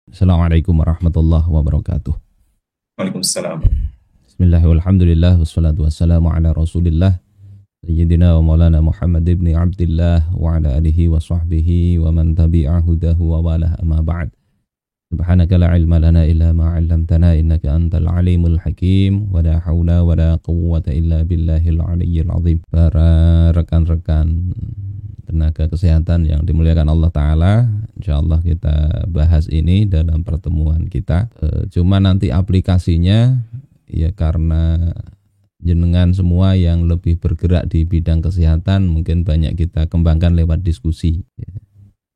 Assalamualaikum warahmatullahi wabarakatuh. Waalaikumsalam. Bismillahirrahmanirrahim. Alhamdulillah wassalatu wassalamu ala Rasulillah Sayyidina wa Maulana Muhammad ibn Abdullah wa ala alihi wa sahbihi wa man tabi'a hudahu wa walah amma ba'd. Subhanaka la ilma lana illa ma 'allamtana innaka antal alimul hakim wa la haula wa la quwwata illa billahil aliyyil azim. Para rekan-rekan tenaga kesehatan yang dimuliakan Allah Ta'ala, insyaallah kita bahas ini dalam pertemuan kita. Cuma nanti aplikasinya ya karena jenengan semua yang lebih bergerak di bidang kesehatan mungkin banyak kita kembangkan lewat diskusi.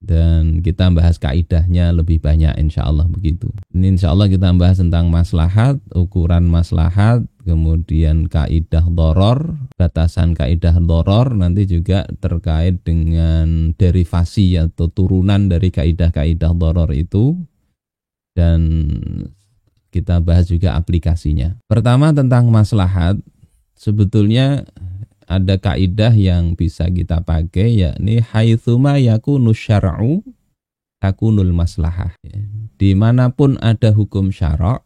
Dan kita bahas kaidahnya lebih banyak insyaallah begitu. Ini insyaallah kita bahas tentang maslahat, ukuran maslahat, kemudian kaidah doror, batasan kaidah doror, nanti juga terkait dengan derivasi atau turunan dari kaidah-kaidah doror itu, dan kita bahas juga aplikasinya. Pertama tentang maslahat, sebetulnya ada kaidah yang bisa kita pakai, yakni haitsuma yakunu syar'u takunul maslahah. Dimanapun ada hukum syara',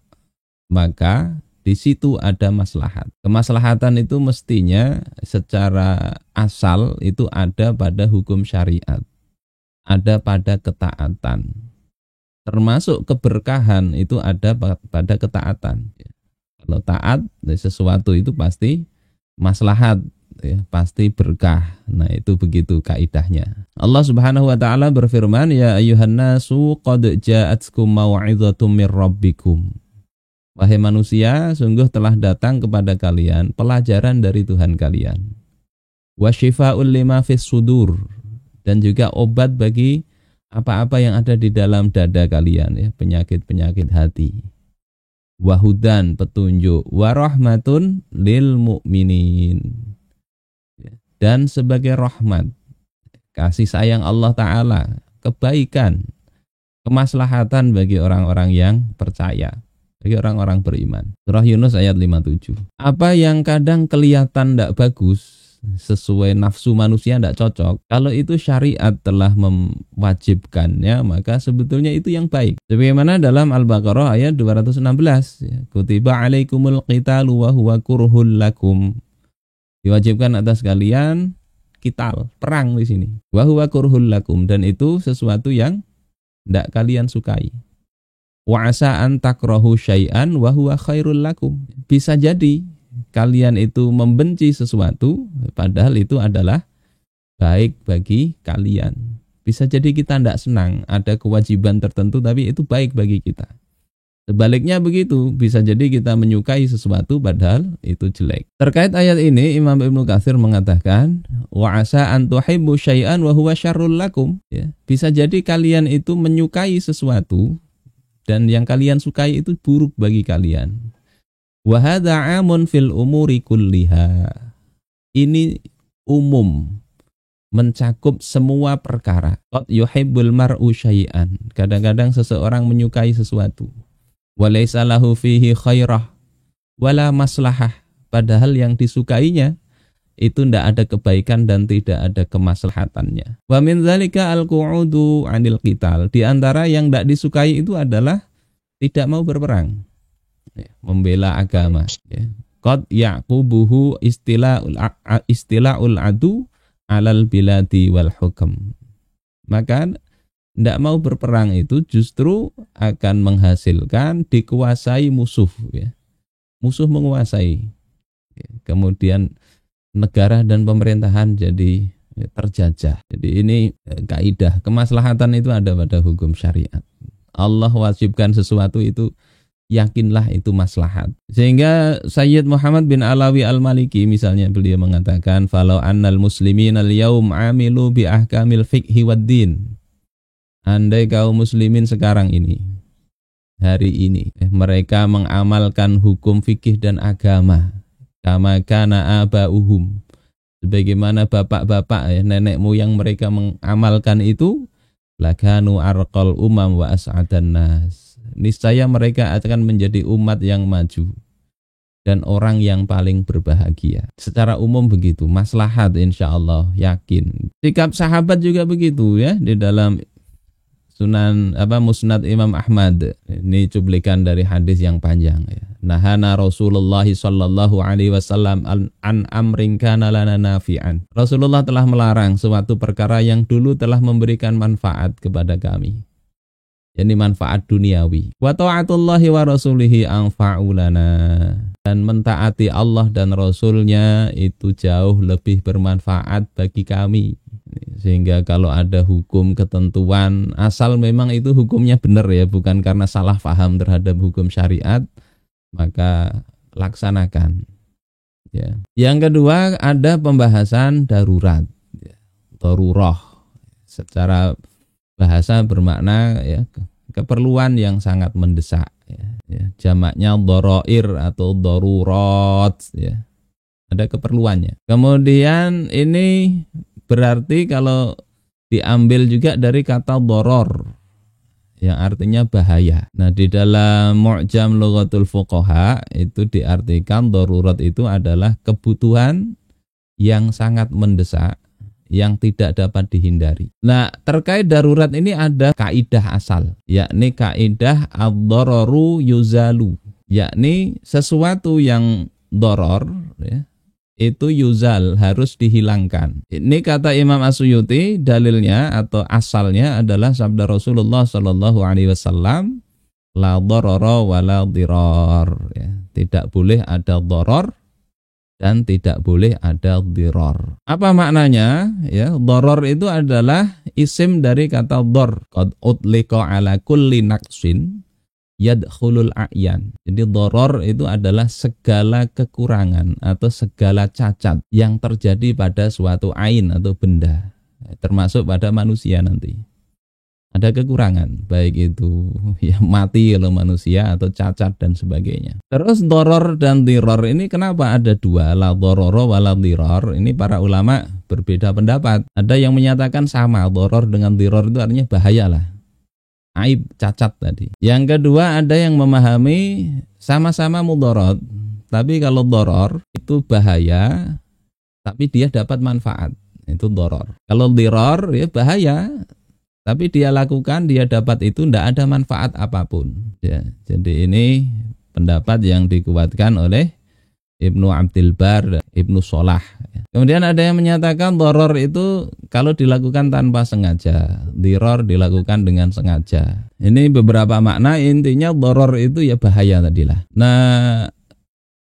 maka di situ ada maslahat. Kemaslahatan itu mestinya secara asal itu ada pada hukum syariat, ada pada ketaatan. Termasuk keberkahan itu ada pada ketaatan. Kalau taat sesuatu itu pasti maslahat, ya, pasti berkah. Nah, itu begitu kaidahnya. Allah Subhanahu wa taala berfirman, ya ayyuhan nasu qad ja'atkum mau'izatum mir rabbikum. Wahai manusia, sungguh telah datang kepada kalian pelajaran dari Tuhan kalian. Wa syifaa'ul lima fis sudur, dan juga obat bagi apa-apa yang ada di dalam dada kalian, ya, penyakit-penyakit hati. Wahudan, petunjuk, warahmatun lil mu'minin, dan sebagai rahmat, kasih sayang Allah Ta'ala, kebaikan, kemaslahatan bagi orang-orang yang percaya, bagi orang-orang beriman. Surah Yunus ayat 57. Apa yang kadang kelihatan tidak bagus, sesuai nafsu manusia tidak cocok, kalau itu syariat telah mewajibkannya, maka sebetulnya itu yang baik. Sebagaimana dalam Al-Baqarah ayat 216, ya, kutiba alaikumul qitalu wa huwa kurhul lakum. Diwajibkan atas kalian qital, perang di sini. Wa huwa kurhul lakum, dan itu sesuatu yang tidak kalian sukai. Wa asa an takrahu syai'an wa huwa khairul lakum. Bisa jadi kalian itu membenci sesuatu, padahal itu adalah baik bagi kalian. Bisa jadi kita tidak senang, ada kewajiban tertentu, tapi itu baik bagi kita. Sebaliknya begitu, bisa jadi kita menyukai sesuatu, padahal itu jelek. Terkait ayat ini, Imam Ibnu Katsir mengatakan, wa asa an tuhibbu syai'an wa huwa syarrul lakum. Ya, bisa jadi kalian itu menyukai sesuatu, dan yang kalian sukai itu buruk bagi kalian. Wa hadza 'amun fil umuri kulliha. Ini umum, mencakup semua perkara. Qad yuhibbul mar'u syai'an. Kadang-kadang seseorang menyukai sesuatu. Wa laisa lahu fihi khairah wala maslahah. Padahal yang disukainya itu tidak ada kebaikan dan tidak ada kemaslahatannya. Wa min dzalika al-qu'udu 'anil qital. Di antara yang tidak disukai itu adalah tidak mau berperang, membela agama. Qad yaqubuhu istila'ul adu alal biladi wal hukm. Maka tidak mau berperang itu justru akan menghasilkan dikuasai musuh, ya. Musuh menguasai, ya. Kemudian negara dan pemerintahan jadi terjajah. Jadi ini kaidah kemaslahatan itu ada pada hukum syariat. Allah wajibkan sesuatu itu, yakinlah itu maslahat. Sehingga Sayyid Muhammad bin Alawi Al-Maliki misalnya, beliau mengatakan, falau annal muslimin al-yaum amilu bi ahkamil fiqhi wad din. Andai kaum muslimin sekarang ini, hari ini, mereka mengamalkan hukum fikih dan agama, kama kana aba'uhum, sebagaimana bapak-bapak, nenek moyang mereka mengamalkan itu, lakanu arqal umam wa as'adan nas. Niscaya mereka akan menjadi umat yang maju dan orang yang paling berbahagia. Secara umum begitu, maslahat insyaallah, yakin. Sikap sahabat juga begitu, ya, di dalam Musnad Imam Ahmad. Ini cuplikan dari hadis yang panjang ya. Nahana Rasulullah sallallahu alaihi wasallam an amrin kana lana nafi'an. Rasulullah telah melarang suatu perkara yang dulu telah memberikan manfaat kepada kami. Yani manfaat duniawi. Wa ta'atullahi wa rasulihi anfa'u lana. Dan mentaati Allah dan Rasulnya itu jauh lebih bermanfaat bagi kami. Sehingga kalau ada hukum ketentuan, asal memang itu hukumnya benar ya, bukan karena salah paham terhadap hukum syariat, maka laksanakan. Ya. Yang kedua ada pembahasan darurat, ya. Darurah. Secara bahasa bermakna ya keperluan yang sangat mendesak. Ya. Jamaknya dharair atau darurat. Ya. Ada keperluannya. Kemudian ini berarti kalau diambil juga dari kata doror yang artinya bahaya. Nah, di dalam Mu'jam Lughatul Fuqaha itu diartikan darurat itu adalah kebutuhan yang sangat mendesak yang tidak dapat dihindari. Nah, terkait darurat ini ada kaidah asal, yakni kaidah ad-dararu yuzalu, yakni sesuatu yang doror ya, itu yuzal, harus dihilangkan. Ini kata Imam As-Suyuti, dalilnya atau asalnya adalah sabda Rasulullah sallallahu alaihi wasallam, la darara wa la dirar. Ya, tidak boleh ada darar dan tidak boleh ada dirar. Apa maknanya? Ya, darar itu adalah isim dari kata dar. Qad utliqa ala kulli naqsin yadkhulul a'yan. Jadi doror itu adalah segala kekurangan atau segala cacat yang terjadi pada suatu ain atau benda, termasuk pada manusia nanti. Ada kekurangan, baik itu ya mati kalau manusia atau cacat dan sebagainya. Terus doror dan diror ini kenapa ada dua, la dororo wa la diror? Ini para ulama berbeda pendapat. Ada yang menyatakan sama, doror dengan diror itu artinya bahaya lah, aib, cacat tadi. Yang kedua ada yang memahami sama-sama mudarat, tapi kalau doror itu bahaya, tapi dia dapat manfaat, itu doror. Kalau diror ya bahaya, tapi dia lakukan, dia dapat itu, tidak ada manfaat apapun. Ya, jadi ini pendapat yang dikuatkan oleh Ibnu Abdul Bar, Ibnu Solah. Kemudian ada yang menyatakan doror itu kalau dilakukan tanpa sengaja, diror dilakukan dengan sengaja. Ini beberapa makna, intinya doror itu ya bahaya tadilah. Nah,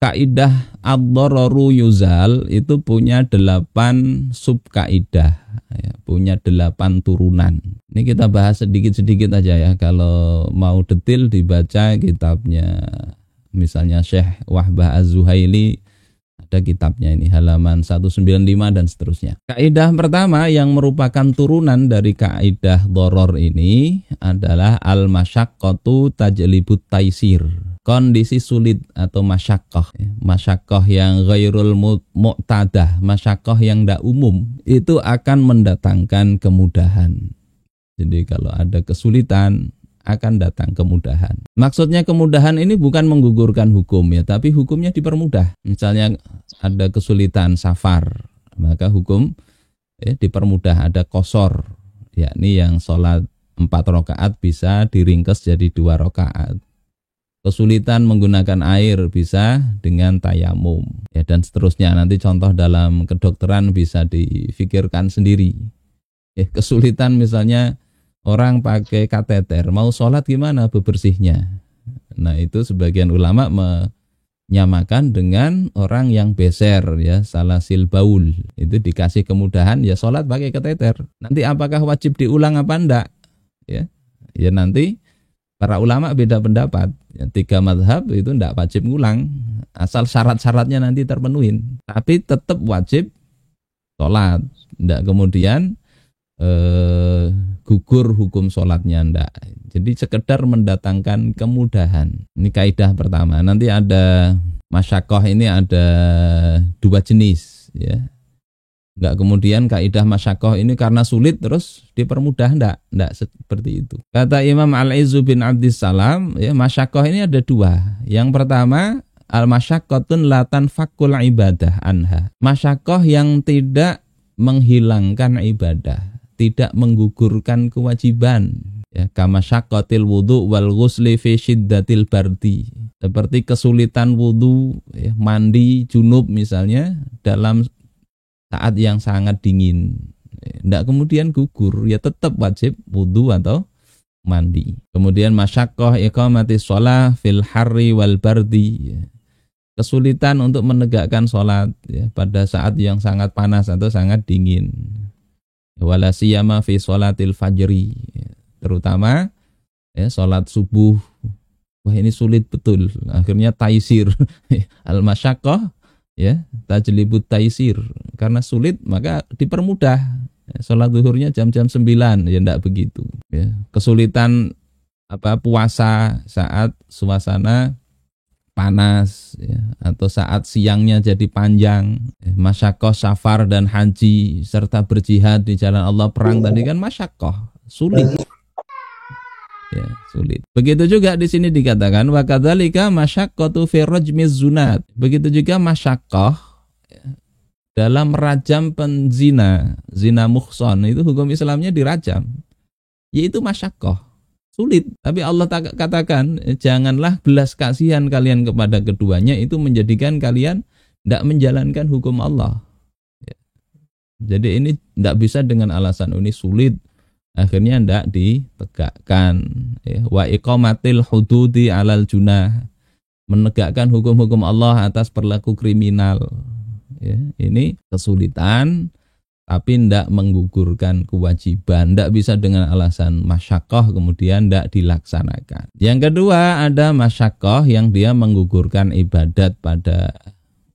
kaidah ad-dararu yuzal itu punya 8 subkaidah, ya, punya 8 turunan. Ini kita bahas sedikit-sedikit aja ya. Kalau mau detail dibaca kitabnya, misalnya Syekh Wahbah Az-Zuhaili, ada kitabnya ini halaman 195 dan seterusnya. Kaidah pertama yang merupakan turunan dari kaidah doror ini adalah al-masyaqqatu tajlibut taisir. Kondisi sulit atau masyaqqah. Masyaqqah yang ghairul mu'tadah, masyaqqah yang tidak umum, itu akan mendatangkan kemudahan. Jadi kalau ada kesulitan akan datang kemudahan. Maksudnya kemudahan ini bukan menggugurkan hukum ya, tapi hukumnya dipermudah. Misalnya ada kesulitan safar, maka hukum dipermudah. Ada qashar, yakni yang sholat 4 rakaat bisa diringkas jadi 2 rakaat. Kesulitan menggunakan air bisa dengan tayamum ya, dan seterusnya. Nanti contoh dalam kedokteran bisa difikirkan sendiri. Kesulitan misalnya orang pakai kateter, mau sholat gimana bebersihnya? Nah, itu sebagian ulama menyamakan dengan orang yang beser ya, salasil baul. Itu dikasih kemudahan ya sholat pakai kateter. Nanti apakah wajib diulang apa enggak? Ya nanti para ulama beda pendapat. Ya, 3 mazhab itu enggak wajib ngulang, asal syarat-syaratnya nanti terpenuhi. Tapi tetap wajib sholat, enggak kemudian gugur hukum sholatnya, enggak. Jadi sekedar mendatangkan kemudahan. Ini kaidah pertama. Nanti ada masyaqqah, ini ada 2 jenis ya. Enggak kemudian kaidah masyaqqah ini karena sulit terus dipermudah, enggak seperti itu. Kata Imam Al-Izzu bin Abdissalam ya, masyaqqah ini ada 2. Yang pertama al-masyaqqatun la tanfakul ibadah anha. Masyaqqah yang tidak menghilangkan ibadah, tidak menggugurkan kewajiban. Ya, kama syaqqatil wudu wal ghusli fi syiddatil bardi. Seperti kesulitan wudu, ya, mandi junub misalnya dalam saat yang sangat dingin. Tidak kemudian gugur, ya tetap wajib wudu atau mandi. Kemudian masyaqqah iqamati shalah fil harri wal bardi. Kesulitan untuk menegakkan sholat, ya, pada saat yang sangat panas atau sangat dingin. Wala siyama fi sholatil fajri. Terutama ya sholat subuh, wah ini sulit betul. Akhirnya taisir al-masyaqqah, ya tajlibut taisir, karena sulit maka dipermudah. Sholat zuhurnya jam-jam 9, ya enggak begitu. Ya. Kesulitan puasa saat suasana panas, ya, atau saat siangnya jadi panjang. Masyaqqah safar dan haji serta berjihad di jalan Allah, perang tadi kan masyaqqah, sulit. Ya, sulit. Begitu juga di sini dikatakan wa kadzalika masyaqqatu fi rajmiz zunat. Begitu juga masyaqqah, ya, dalam merajam penzina, zina muhsan, itu hukum Islamnya dirajam. Yaitu masyaqqah, sulit. Tapi Allah katakan janganlah belas kasihan kalian kepada keduanya, itu menjadikan kalian tidak menjalankan hukum Allah. Ya. Jadi ini tidak bisa dengan alasan ini sulit, akhirnya tidak ditegakkan. Ya. Wa iqamatil hududi alal junah, menegakkan hukum-hukum Allah atas perilaku kriminal. Ya. Ini kesulitan, tapi tidak menggugurkan kewajiban. Tidak bisa dengan alasan masyaqqah kemudian tidak dilaksanakan. Yang kedua ada masyaqqah yang dia menggugurkan ibadat pada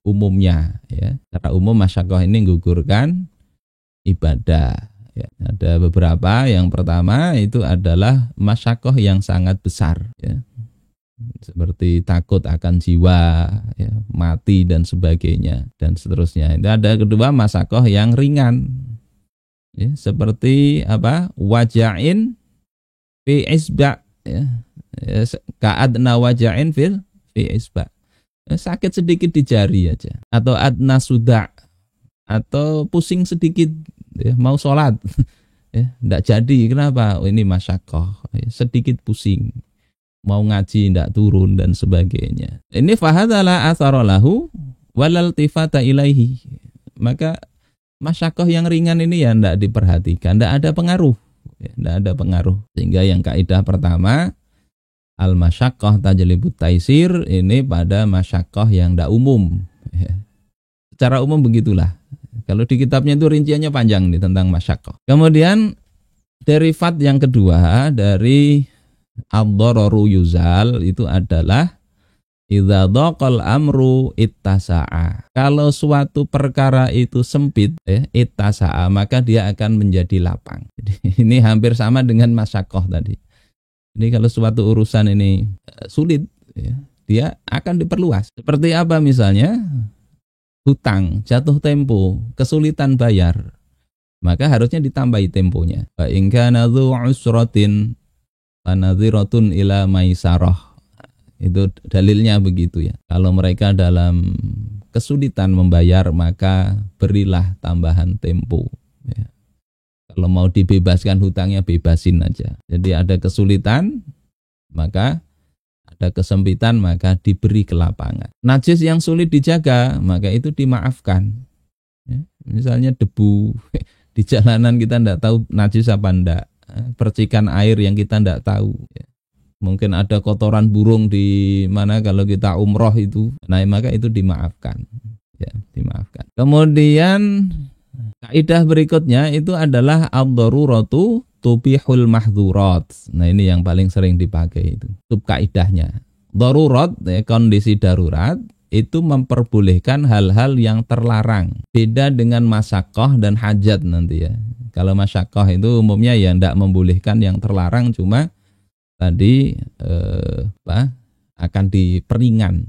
umumnya. Ya. Secara umum masyaqqah ini menggugurkan ibadah. Ya, ada beberapa. Yang pertama itu adalah masyaqqah yang sangat besar, ya. Seperti takut akan jiwa, ya, mati dan sebagainya dan seterusnya. Itu ada kedua masyaqqah yang ringan, ya, seperti waja'in fi isba', ya, ka'adna waja'in fi isba', sakit sedikit di jari aja, atau adna suda', atau pusing sedikit, ya, mau sholat, ya, tidak jadi. Kenapa? Ini masyaqqah, ya, sedikit pusing, mau ngaji tidak turun dan sebagainya. Ini fahadala atharolahu walal tifata ilaihi. Maka masyaqqah yang ringan ini ya tidak diperhatikan, tidak ada pengaruh, ya, tidak ada pengaruh. Sehingga yang kaidah pertama al masyaqqah tajlibut taisir, ini pada masyaqqah yang tidak umum, ya. Secara umum begitulah. Kalau di kitabnya itu rinciannya panjang nih tentang masyaqqah. Kemudian derivat yang kedua dari ad-dararu yuzal itu adalah idza dhaqal amru ittasa'a. Kalau suatu perkara itu sempit, ittasa'a, maka dia akan menjadi lapang. Jadi ini hampir sama dengan masyaqqah tadi. Ini kalau suatu urusan ini sulit, ya, dia akan diperluas. Seperti apa misalnya? Hutang, jatuh tempo, kesulitan bayar, maka harusnya ditambahi temponya. Fa in kana dzu usratin fanadhiratun ila maisarah. Itu dalilnya begitu, ya. Kalau mereka dalam kesulitan membayar, maka berilah tambahan tempo, ya. Kalau mau dibebaskan hutangnya, bebasin aja. Jadi ada kesulitan, maka ada kesempitan, maka diberi kelapangan. Najis yang sulit dijaga, maka itu dimaafkan, ya. Misalnya debu di jalanan, kita tidak tahu najis apa enggak. Percikan air yang kita tidak tahu, ya. Mungkin ada kotoran burung di mana kalau kita umroh itu, nah maka itu dimaafkan, ya, dimaafkan. Kemudian kaidah berikutnya itu adalah ad-daruratu tubihul mahdzurat. Nah ini yang paling sering dipakai itu subkaidahnya. Darurat, ya, kondisi darurat itu memperbolehkan hal-hal yang terlarang. Beda dengan masyaqqah dan hajat nanti, ya. Kalau masyaqqah itu umumnya ya tidak membolehkan yang terlarang, cuma tadi akan diperingan,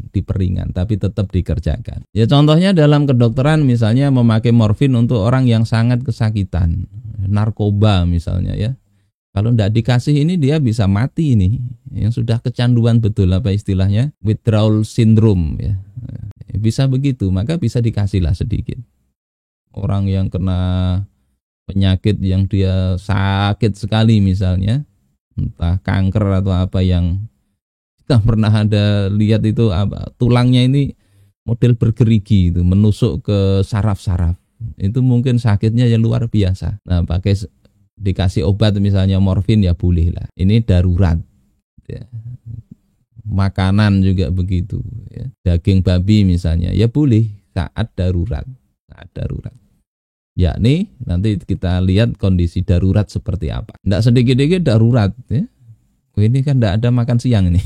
tapi tetap dikerjakan. Ya contohnya dalam kedokteran misalnya memakai morfin untuk orang yang sangat kesakitan, narkoba misalnya, ya. Kalau tidak dikasih ini dia bisa mati ini, yang sudah kecanduan betul, apa istilahnya, withdrawal syndrome, ya. Bisa begitu, maka bisa dikasihlah sedikit. Orang yang kena penyakit yang dia sakit sekali misalnya, entah kanker atau apa yang kita pernah ada lihat itu apa, tulangnya ini model bergerigi itu menusuk ke saraf-saraf. Itu mungkin sakitnya yang luar biasa. Nah, dikasih obat misalnya morfin ya boleh lah. Ini darurat. Ya. Makanan juga begitu. Ya. Daging babi misalnya ya boleh saat darurat. Saat darurat. Yakni nanti kita lihat kondisi darurat seperti apa. Tidak sedikit-sedikit darurat. Ya. Ini kan tidak ada makan siang ini.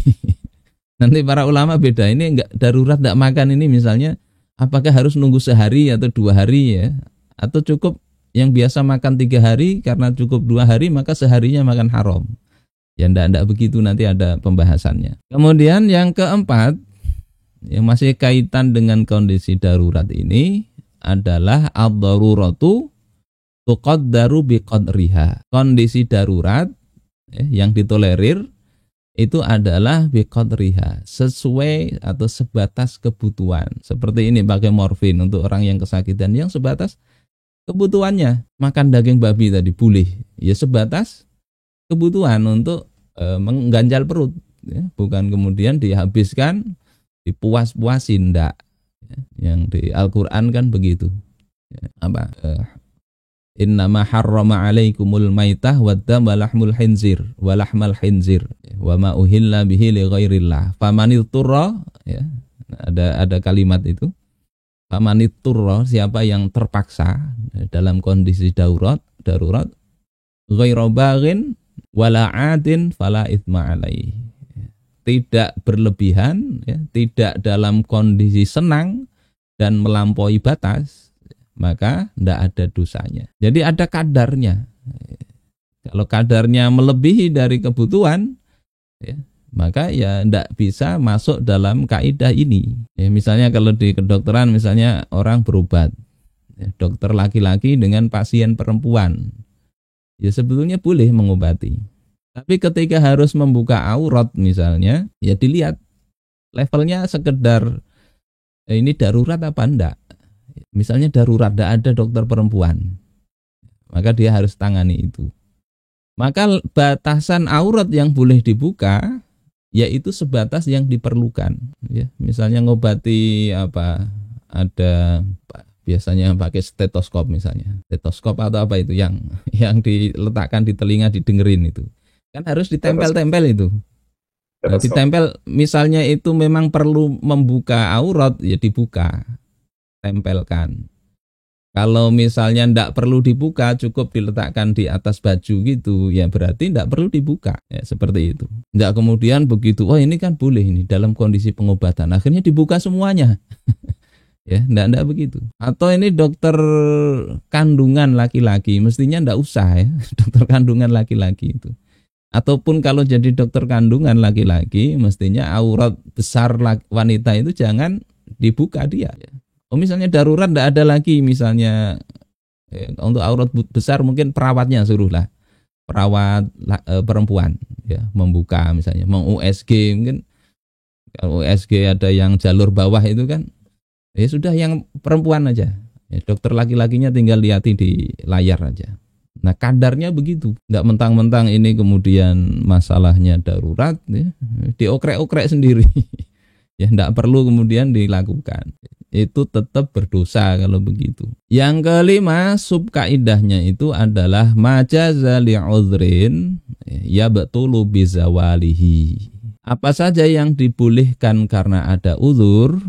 Nanti para ulama beda. Ini enggak darurat tidak makan ini misalnya. Apakah harus nunggu sehari atau 2 hari ya? Atau cukup yang biasa makan 3 hari karena cukup 2 hari maka seharinya makan haram. Ya enggak begitu, nanti ada pembahasannya. Kemudian yang keempat yang masih kaitan dengan kondisi darurat ini adalah ad-daruratu tuqaddaru biqadriha. Kondisi darurat yang ditolerir itu adalah biqadriha, sesuai atau sebatas kebutuhan. Seperti ini pakai morfin untuk orang yang kesakitan yang sebatas kebutuhannya. Makan daging babi tadi boleh, ya sebatas kebutuhan untuk mengganjal perut, ya. Bukan kemudian dihabiskan, dipuas-puasin, enggak. Yang di Al-Quran kan begitu. Apa? Innama harrama alaikumul maitah waddam walahmul khinzir walahmal khinzir wa ma uhilla bihi li ghairillah famanitturra, ya. Ada kalimat itu. Famanitturra, siapa yang terpaksa dalam kondisi darurat ghairu baghin wala adin fala itsma alaihi. Tidak berlebihan, ya, tidak dalam kondisi senang dan melampaui batas, maka tidak ada dosanya. Jadi ada kadarnya. Kalau kadarnya melebihi dari kebutuhan, ya, maka ya tidak bisa masuk dalam kaidah ini. Ya, misalnya kalau di kedokteran, misalnya orang berobat, ya, dokter laki-laki dengan pasien perempuan, ya sebetulnya boleh mengobati. Tapi ketika harus membuka aurat misalnya, ya dilihat levelnya sekedar ini darurat apa enggak. Misalnya darurat, tidak ada dokter perempuan, maka dia harus tangani itu. Maka batasan aurat yang boleh dibuka, yaitu sebatas yang diperlukan. Ya, misalnya ngobati apa, ada biasanya pakai stetoskop misalnya, stetoskop atau apa itu yang diletakkan di telinga didengerin itu, kan harus ditempel-tempel itu. Nah, ditempel misalnya itu memang perlu membuka aurat, ya dibuka. Tempelkan. Kalau misalnya tidak perlu dibuka, cukup diletakkan di atas baju gitu, ya berarti tidak perlu dibuka, ya seperti itu. Tidak kemudian begitu, oh ini kan boleh ini dalam kondisi pengobatan, akhirnya dibuka semuanya. Ya, tidak begitu. Atau ini dokter kandungan laki-laki, mestinya tidak usah ya, dokter kandungan laki-laki itu. Ataupun kalau jadi dokter kandungan laki-laki, mestinya aurat besar wanita itu jangan dibuka dia. Oh misalnya darurat tidak ada lagi misalnya untuk aurat besar mungkin perawatnya suruhlah, perawat perempuan ya membuka misalnya, mau USG mungkin, kalau USG ada yang jalur bawah itu kan ya sudah yang perempuan aja, ya, dokter laki-lakinya tinggal lihati di layar aja. Nah kadarnya begitu, tidak mentang-mentang ini kemudian masalahnya darurat ya, diokrek-okrek sendiri. Ya tidak perlu kemudian dilakukan. Itu tetap berdosa kalau begitu. Yang kelima, subkaidahnya itu adalah majaza li'udhrin yabtulu bizawalihi. Apa saja yang dibolehkan karena ada uzur,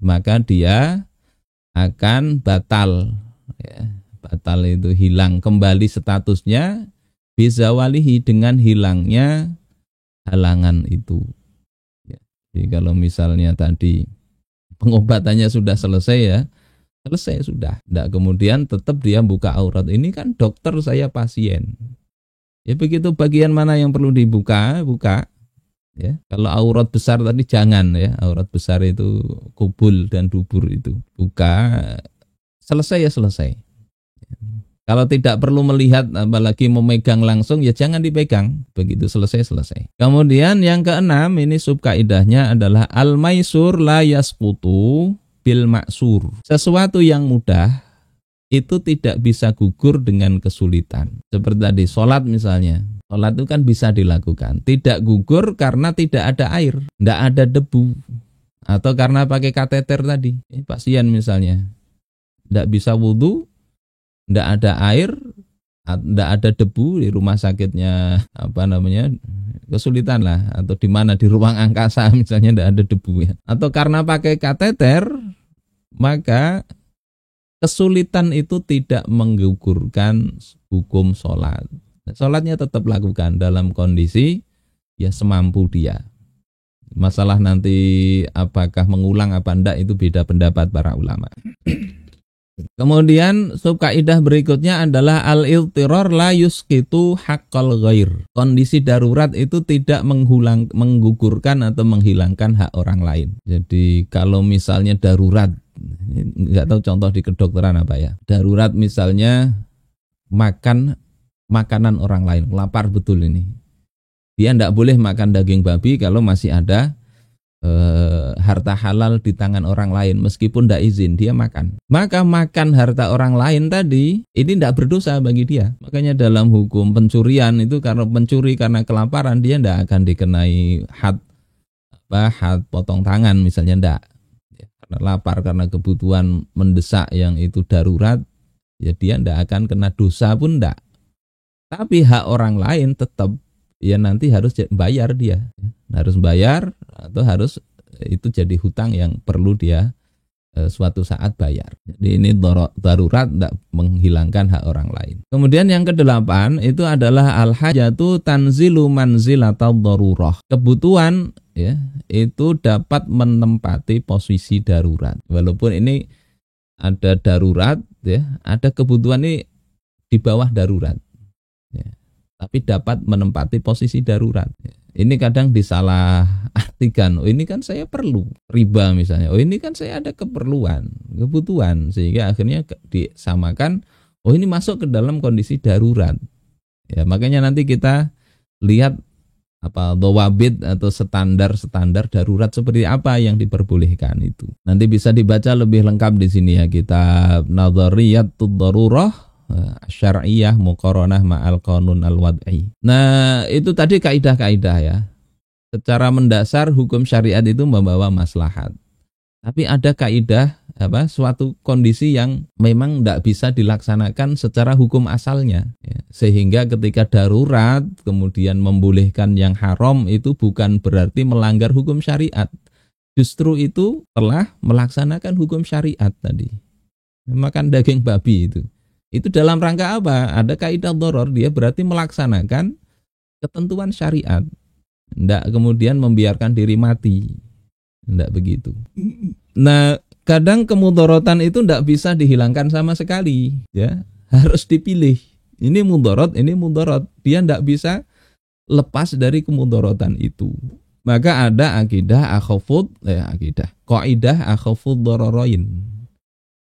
maka dia akan batal. Ya, batal itu hilang kembali statusnya bizawalihi, dengan hilangnya halangan itu. Ya, jadi kalau misalnya tadi pengobatannya sudah selesai ya, selesai sudah. Tidak kemudian tetap dia buka aurat. Ini kan dokter, saya pasien. Ya begitu, bagian mana yang perlu dibuka, buka. Ya, kalau aurat besar tadi jangan ya, aurat besar itu kubul dan dubur itu buka, selesai ya selesai. Kalau tidak perlu melihat, apalagi memegang langsung, ya jangan dipegang. Begitu selesai. Kemudian yang keenam, ini subkaidahnya adalah al-maisur la yasqutu bil maksur. Sesuatu yang mudah itu tidak bisa gugur dengan kesulitan. Seperti tadi, sholat misalnya. Sholat itu kan bisa dilakukan. Tidak gugur karena tidak ada air, tidak ada debu. Atau karena pakai kateter tadi. Pasien misalnya, tidak bisa wudhu, tidak ada air, tidak ada debu di rumah sakitnya, kesulitan lah. Atau di mana, di ruang angkasa misalnya tidak ada debu ya. Atau karena pakai kateter, maka kesulitan itu tidak menggugurkan hukum sholat. Sholatnya tetap lakukan dalam kondisi ya semampu dia. Masalah nanti apakah mengulang apa enggak itu beda pendapat para ulama. Kemudian subkaidah berikutnya adalah al-iltirar la yusqitu haqqal ghair. Kondisi darurat itu tidak menggugurkan atau menghilangkan hak orang lain. Jadi kalau misalnya darurat, nggak tahu contoh di kedokteran apa ya, darurat misalnya makan makanan orang lain, lapar betul ini, dia nggak boleh makan daging babi kalau masih ada harta halal di tangan orang lain, meskipun tidak izin dia makan, maka makan harta orang lain tadi ini tidak berdosa bagi dia. Makanya dalam hukum pencurian itu, karena pencuri karena kelaparan, dia tidak akan dikenai had potong tangan misalnya, tidak. Karena lapar, karena kebutuhan mendesak yang itu darurat, ya dia tidak akan kena dosa pun tidak. Tapi hak orang lain tetap ya nanti harus bayar dia, harus bayar atau harus itu jadi hutang yang perlu dia suatu saat bayar. Jadi ini darurat tidak menghilangkan hak orang lain. Kemudian yang kedelapan itu adalah al-hajatu tanzilu manzilatad darurah. Kebutuhan ya itu dapat menempati posisi darurat. Walaupun ini ada darurat ya, ada kebutuhan ini di bawah darurat. Ya. Tapi dapat menempati posisi darurat. Ini kadang disalah artikan. Oh ini kan saya perlu riba misalnya. Oh ini kan saya ada keperluan, kebutuhan, sehingga akhirnya disamakan. Oh ini masuk ke dalam kondisi darurat. Ya makanya nanti kita lihat dhawabit atau standar darurat seperti apa yang diperbolehkan itu. Nanti bisa dibaca lebih lengkap di sini ya, kitab Nadhariyatud Darurah Syar'iyah Muqaranah Ma'al Qanun Al-Wad'i. Nah, itu tadi kaidah-kaidah ya. Secara mendasar hukum syariat itu membawa maslahat. Tapi ada kaidah suatu kondisi yang memang tidak bisa dilaksanakan secara hukum asalnya ya. Sehingga ketika darurat kemudian membolehkan yang haram itu bukan berarti melanggar hukum syariat. Justru itu telah melaksanakan hukum syariat tadi. Makan daging babi itu dalam rangka apa? Ada kaidah doror, dia berarti melaksanakan ketentuan syariat. Tidak kemudian membiarkan diri mati. Tidak begitu. Nah, kadang kemudorotan itu tidak bisa dihilangkan sama sekali. Ya, harus dipilih. Ini mudorot, ini mudorot. Dia tidak bisa lepas dari kemudorotan itu. Maka ada kaidah akhafud dororoin.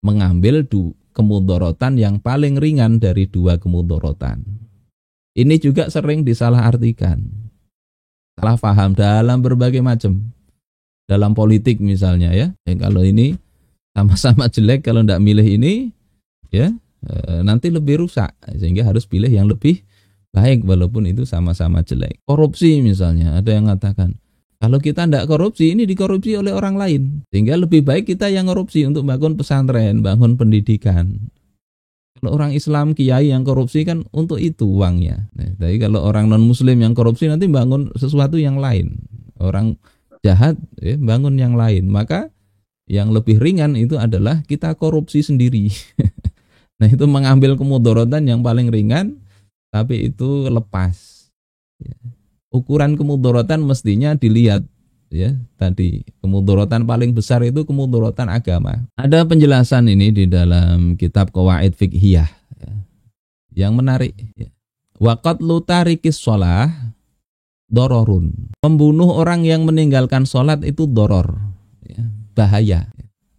Mengambil kemudorotan yang paling ringan dari dua kemudorotan. Ini juga sering disalahartikan, salah paham dalam berbagai macam. Dalam politik misalnya ya, kalau ini sama-sama jelek, kalau tidak milih ini ya nanti lebih rusak, sehingga harus pilih yang lebih baik walaupun itu sama-sama jelek. Korupsi misalnya, ada yang mengatakan kalau kita tidak korupsi, ini dikorupsi oleh orang lain. Sehingga lebih baik kita yang korupsi untuk bangun pesantren, bangun pendidikan. Kalau orang Islam, kiai yang korupsi kan untuk itu uangnya. Nah, tapi kalau orang non-muslim yang korupsi nanti bangun sesuatu yang lain. Orang jahat ya, bangun yang lain. Maka yang lebih ringan itu adalah kita korupsi sendiri. Nah itu mengambil kemudorotan yang paling ringan, tapi itu lepas. Ya. Ukuran kemudorotan mestinya dilihat ya, tadi kemudorotan paling besar itu kemudorotan agama. Ada penjelasan ini di dalam kitab Qawaid Fiqhiyah ya, yang menarik ya. Wa qatlu tarikis shalah dororun. Membunuh orang yang meninggalkan sholat itu doror ya, bahaya.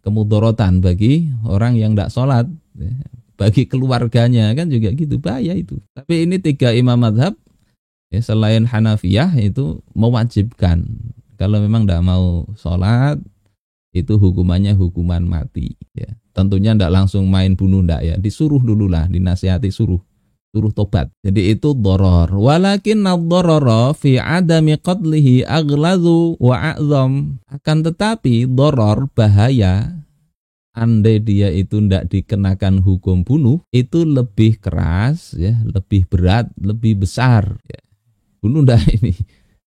Kemudorotan bagi orang yang tidak sholat ya, bagi keluarganya kan juga gitu, bahaya itu. Tapi ini tiga imam mazhab ya, selain Hanafiyah itu mewajibkan kalau memang tidak mau sholat itu hukumannya hukuman mati. Ya. Tentunya tidak langsung main bunuh, tidak ya. Disuruh dulu lah, dinasihati, suruh tobat. Jadi itu doror. Walakin ad-dororo fi adami qatlihi aghlazu wa a'zam. Akan tetapi doror, bahaya, andai dia itu tidak dikenakan hukum bunuh, itu lebih keras, ya, lebih berat, lebih besar. Ya. Bunuh dah ini.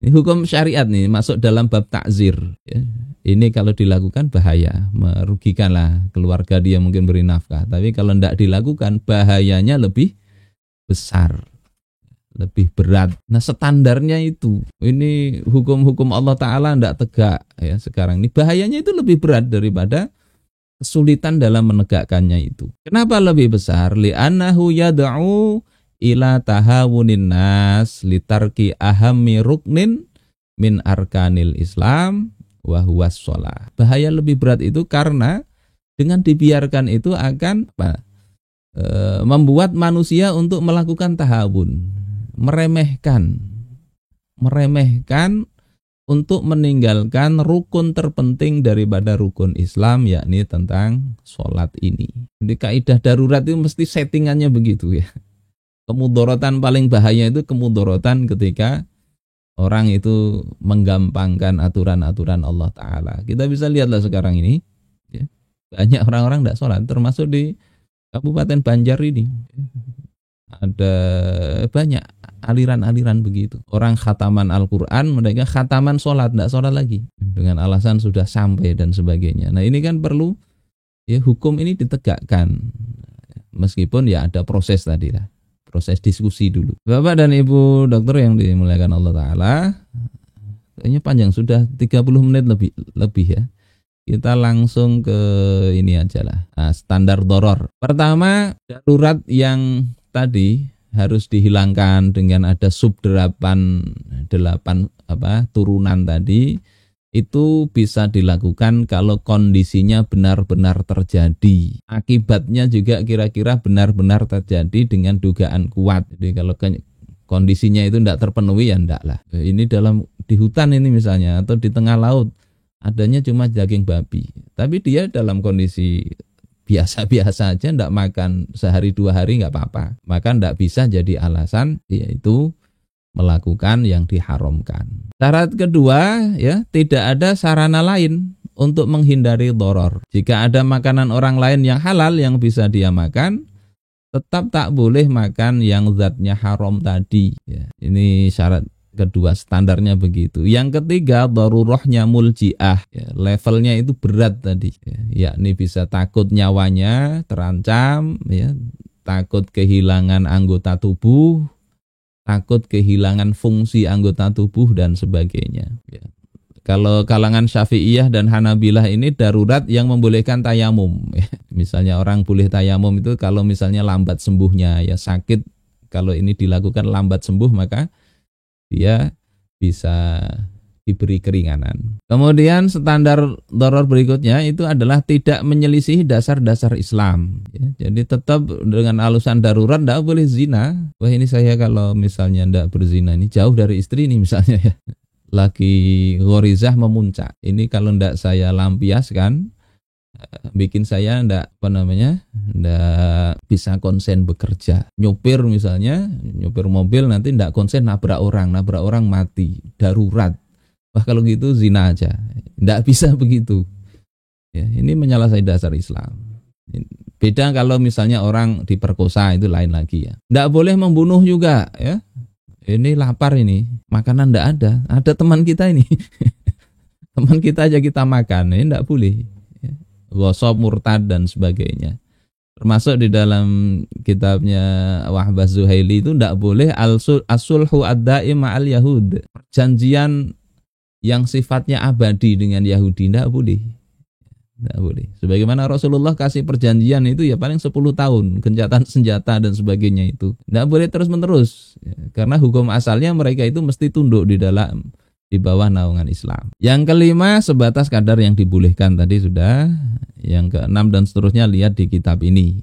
Ini hukum syariat nih, masuk dalam bab takzir. Ya. Ini kalau dilakukan bahaya, merugikanlah keluarga dia, mungkin beri nafkah. Tapi kalau tidak dilakukan, bahayanya lebih besar, lebih berat. Nah standarnya itu, ini hukum-hukum Allah Ta'ala tidak tegak ya sekarang ini. Bahayanya itu lebih berat daripada kesulitan dalam menegakkannya itu. Kenapa lebih besar? Li'annahu yad'u ila tahawunin nas litarki ahammi ruknin min arkanil Islam wa huwas shalah. Bahaya lebih berat itu karena dengan dibiarkan itu akan membuat manusia untuk melakukan tahawun, meremehkan untuk meninggalkan rukun terpenting daripada rukun Islam, yakni tentang sholat ini. Jadi kaidah darurat itu mesti settingannya begitu ya. Kemudorotan paling bahaya itu kemudorotan ketika orang itu menggampangkan aturan-aturan Allah Ta'ala. Kita bisa lihatlah sekarang ini, ya, banyak orang-orang tidak sholat, termasuk di Kabupaten Banjar ini. Ada banyak aliran-aliran begitu. Orang khataman Al-Quran, mereka khataman sholat, tidak sholat lagi. Dengan alasan sudah sampai dan sebagainya. Nah ini kan perlu, ya, hukum ini ditegakkan. Meskipun ya ada proses tadi lah. Proses diskusi dulu. Bapak dan Ibu dokter yang dimuliakan Allah Ta'ala, kayaknya panjang, sudah 30 menit lebih ya. Kita langsung ke ini aja lah. Nah, standar doror. Pertama, darurat yang tadi harus dihilangkan dengan ada sub 8 turunan tadi. Itu bisa dilakukan kalau kondisinya benar-benar terjadi. Akibatnya juga kira-kira benar-benar terjadi dengan dugaan kuat. Jadi kalau kondisinya itu tidak terpenuhi, ya tidak lah. Ini di hutan ini misalnya, atau di tengah laut, adanya cuma daging babi. Tapi dia dalam kondisi biasa-biasa aja, tidak makan sehari 2 hari nggak apa-apa. Maka tidak bisa jadi alasan, yaitu melakukan yang diharamkan. Syarat kedua, ya, tidak ada sarana lain untuk menghindari doror. Jika ada makanan orang lain yang halal yang bisa dia makan, tetap tak boleh makan yang zatnya haram tadi. Ya, ini syarat kedua, standarnya begitu. Yang ketiga, darurahnya muljiah. Ya, levelnya itu berat tadi. Ya, yakni bisa takut nyawanya terancam, ya, takut kehilangan anggota tubuh, takut kehilangan fungsi anggota tubuh dan sebagainya. Ya. Kalau kalangan Syafi'iyah dan Hanabilah ini darurat yang membolehkan tayamum. Ya. Misalnya orang boleh tayamum itu kalau misalnya lambat sembuhnya, ya sakit, kalau ini dilakukan lambat sembuh maka dia bisa diberi keringanan. Kemudian standar doror berikutnya itu adalah tidak menyelisihi dasar-dasar Islam. Ya, jadi tetap dengan alasan darurat tidak boleh zina. Wah ini saya kalau misalnya tidak berzina ini jauh dari istri ini misalnya ya. Lagi ghorizah memuncak. Ini kalau tidak saya lampiaskan, bikin saya tidak bisa konsen bekerja. Nyopir misalnya, nyopir mobil nanti tidak konsen nabrak orang mati, darurat. Wah kalau gitu zina aja, tidak bisa begitu. Ya, ini menyalahi dasar Islam. Beda kalau misalnya orang diperkosa, itu lain lagi ya. Tidak boleh membunuh juga ya. Ini lapar ini, makanan tidak ada. Ada teman kita ini, teman kita aja kita makan, ini tidak boleh. Ghosab, murtad dan sebagainya. Termasuk di dalam kitabnya Wahbah Zuhaili itu tidak boleh as-sulhu ad-daim ma'al yahud. Perjanjian yang sifatnya abadi dengan Yahudi tidak boleh. Tidak boleh. Sebagaimana Rasulullah kasih perjanjian itu ya paling 10 tahun, gencatan senjata dan sebagainya itu. Tidak boleh terus-menerus. Ya, karena hukum asalnya mereka itu mesti tunduk di bawah naungan Islam. Yang kelima, sebatas kadar yang dibolehkan tadi sudah. Yang keenam dan seterusnya lihat di kitab ini.